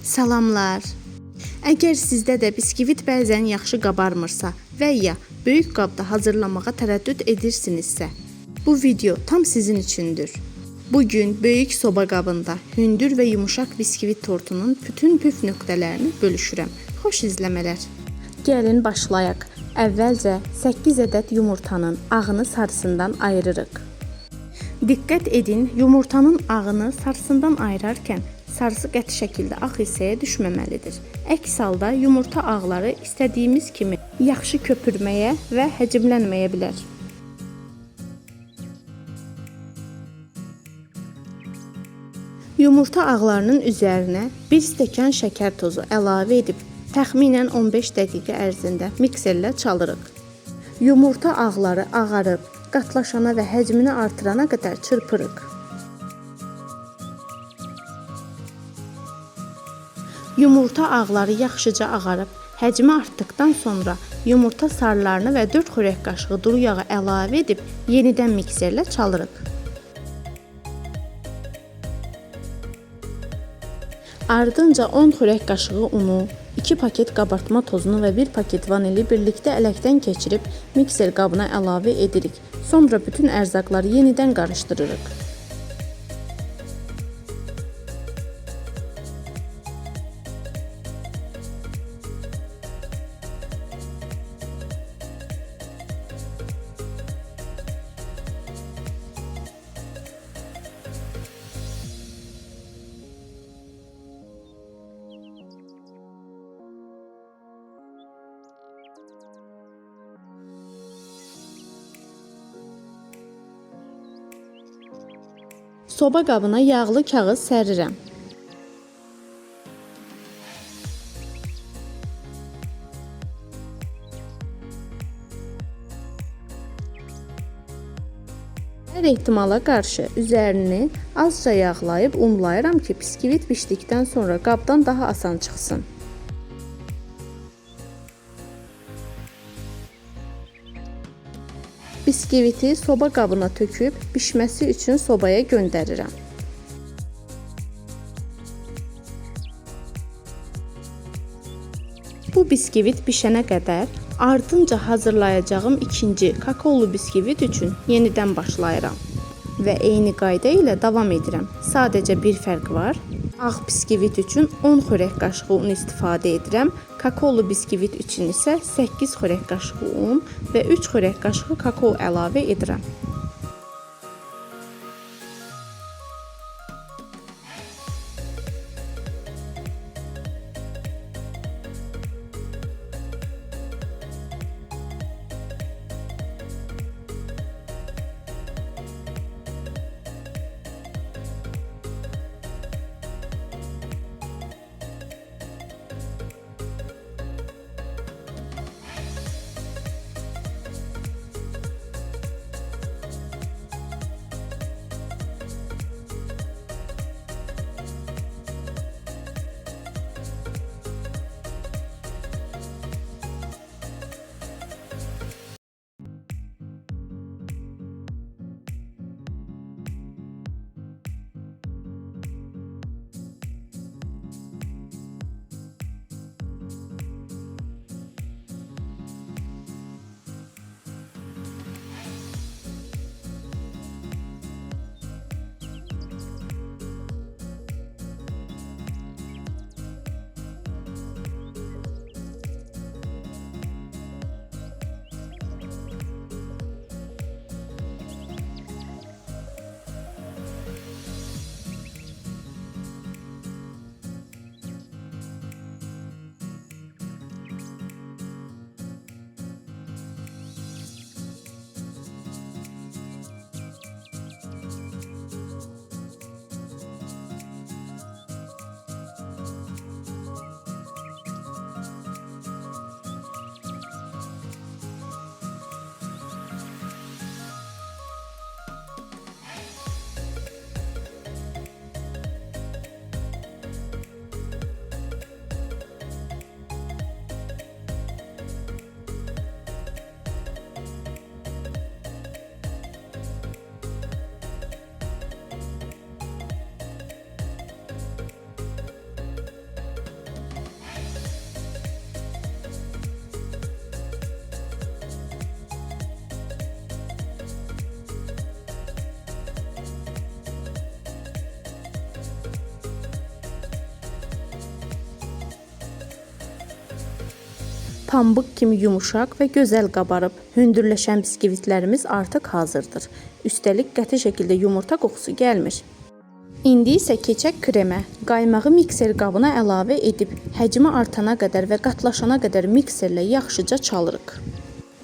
Salamlar. Əgər sizdə də biskvit bəzən yaxşı qabarmırsa və ya böyük qabda hazırlamağa tərəddüd edirsinizsə, bu video tam sizin üçündür. Bugün böyük soba qabında hündür və yumuşaq biskvit tortunun bütün püf nöqtələrini bölüşürəm. Xoş izləmələr. Gəlin başlayaq. Əvvəlcə 8 ədəd yumurtanın ağını sarısından ayırırıq. Diqqət edin, yumurtanın ağını sarısından ayırarkən sarısı qəti şəkildə ağ hissəyə düşməməlidir. Əks halda yumurta ağları istədiyimiz kimi yaxşı köpürməyə və həcmlənməyə bilər. Yumurta ağlarının üzərinə 1 stəkan şəkər tozu əlavə edib təxminən 15 dəqiqə ərzində mikserlə çalırıq. Yumurta ağları ağarıb, qatlaşana və həcmini artırana qədər çırpırıq. Yumurta ağları yaxşıca ağarıb, həcmi artdıqdan sonra yumurta sarılarını və 4 xörək qaşığı duru yağı əlavə edib yenidən mikserlə çalırıq. Ardınca 10 xörək qaşığı unu, 2 paket qabartma tozunu və 1 paket vanili birlikdə ələkdən keçirib mikser qabına əlavə edirik. Sonra bütün ərzaqları yenidən qarışdırırıq. Soba qabına yağlı kağız sərirəm. Hər ehtimala qarşı üzərini azca yağlayıb unlayıram ki, biskvit bişdikdən sonra qabdan daha asan çıxsın. Biskviti soba qabına töküb bişməsi üçün sobaya göndərirəm. Bu biskvit bişənə qədər ardınca hazırlayacağım ikinci kakaolu biskvit üçün yenidən başlayıram və eyni qayda ilə davam edirəm. Sadəcə bir fərq var. Ağ biskvit üçün 10 xörək qaşığı un istifadə edirəm. Kakaolu biskvit üçün isə 8 xörək qaşığı un və 3 xörək qaşığı kakao əlavə edirəm. Pambıq kimi yumuşaq və gözəl qabarıb, hündürləşən biskvitlərimiz artıq hazırdır. Üstəlik qəti şəkildə yumurta qoxusu gəlmir. İndi isə keçək kremə. Qaymağı mikser qabına əlavə edib, həcmi artana qədər və qatlaşana qədər mikserlə yaxşıca çalırıq.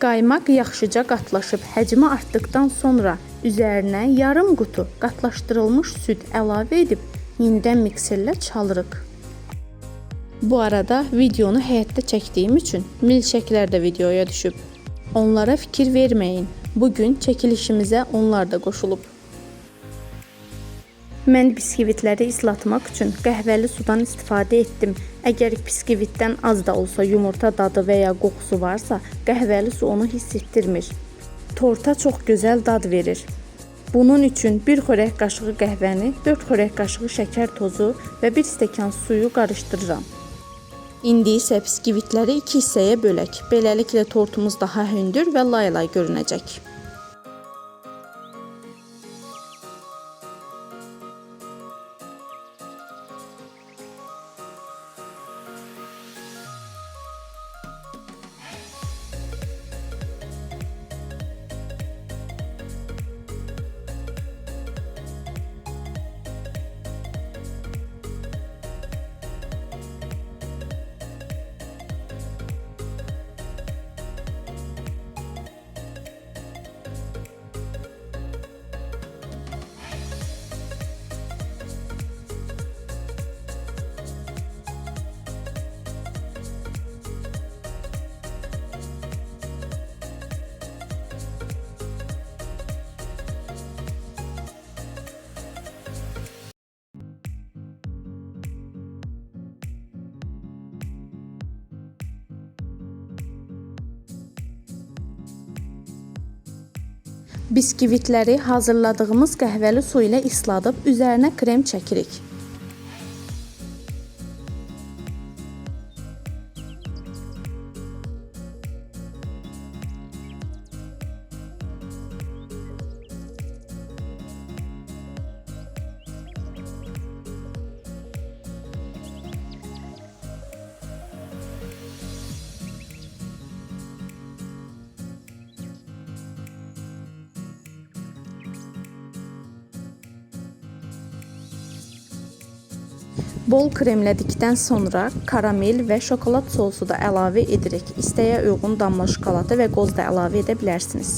Qaymaq yaxşıca qatlaşıb, həcmi artdıqdan sonra üzərinə yarım qutu qatlaşdırılmış süd əlavə edib, yenidən mikserlə çalırıq. Bu arada videonu həyətdə çəkdiyim üçün milçəklər də videoya düşüb. Onlara fikir verməyin. Bugün çəkilişimizə onlar da qoşulub. Mən biskvitləri islatmaq üçün qəhvəli sudan istifadə etdim. Əgər biskvitdən az da olsa yumurta dadı və ya qoxusu varsa, qəhvəli su onu hiss etdirmir. Torta çox gözəl dad verir. Bunun üçün 1 xörək qaşığı qəhvəni, 4 xörək qaşığı şəkər tozu və 1 stəkan suyu qarışdırıram. İndi isə biskvitləri 2 hissəyə bölək. Beləliklə tortumuz daha hündür və lay-lay görünəcək. Biskvitləri hazırladığımız qəhvəli su ilə isladıb üzərinə krem çəkirik. Bol kremlədikdən sonra karamel və şokolad sosu da əlavə edirik. İstəyə uyğun damla şokoladı və qoz da əlavə edə bilərsiniz.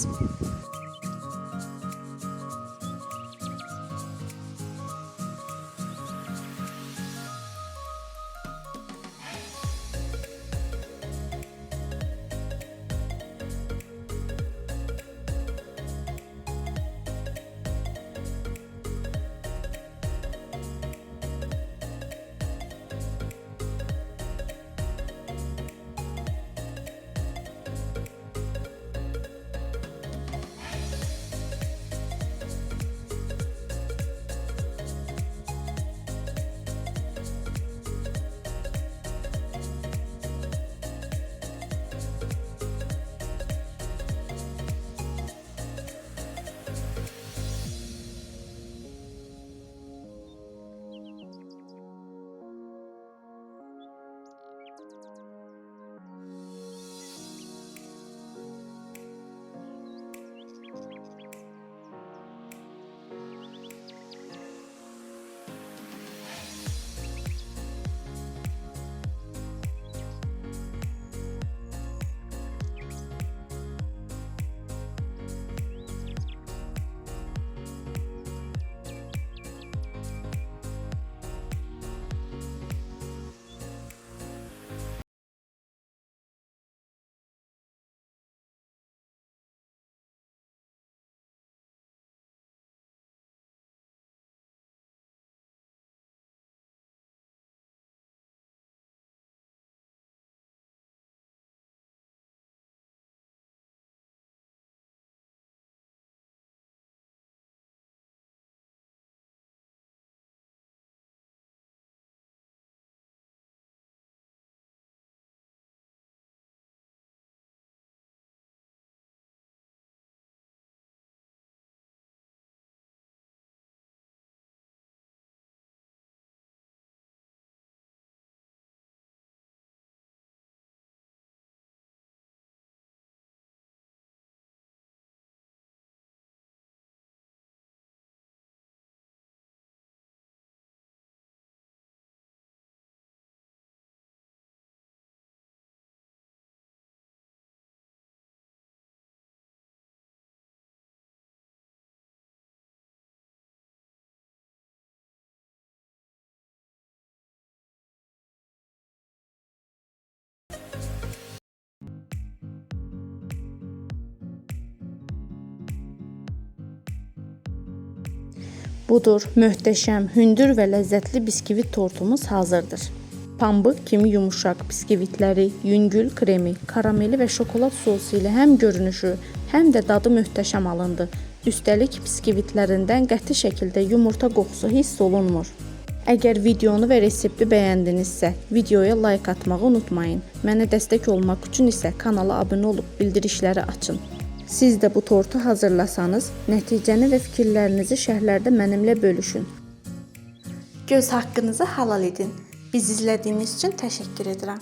Budur, möhtəşəm, hündür və ləzzətli biskvit tortumuz hazırdır. Pambıq kimi yumuşaq biskvitləri, yüngül kremi, karameli və şokolad sosu ilə həm görünüşü, həm də dadı möhtəşəm alındı. Üstəlik biskvitlərindən qəti şəkildə yumurta qoxusu hiss olunmur. Əgər videonu və resepti bəyəndinizsə, videoya like atmağı unutmayın. Mənə dəstək olmaq üçün isə kanala abunə olub bildirişləri açın. Siz də bu tortu hazırlasanız, nəticəni və fikirlərinizi şərhlərdə mənimlə bölüşün. Göz haqqınızı halal edin. Bizi izlədiyiniz üçün təşəkkür edirəm.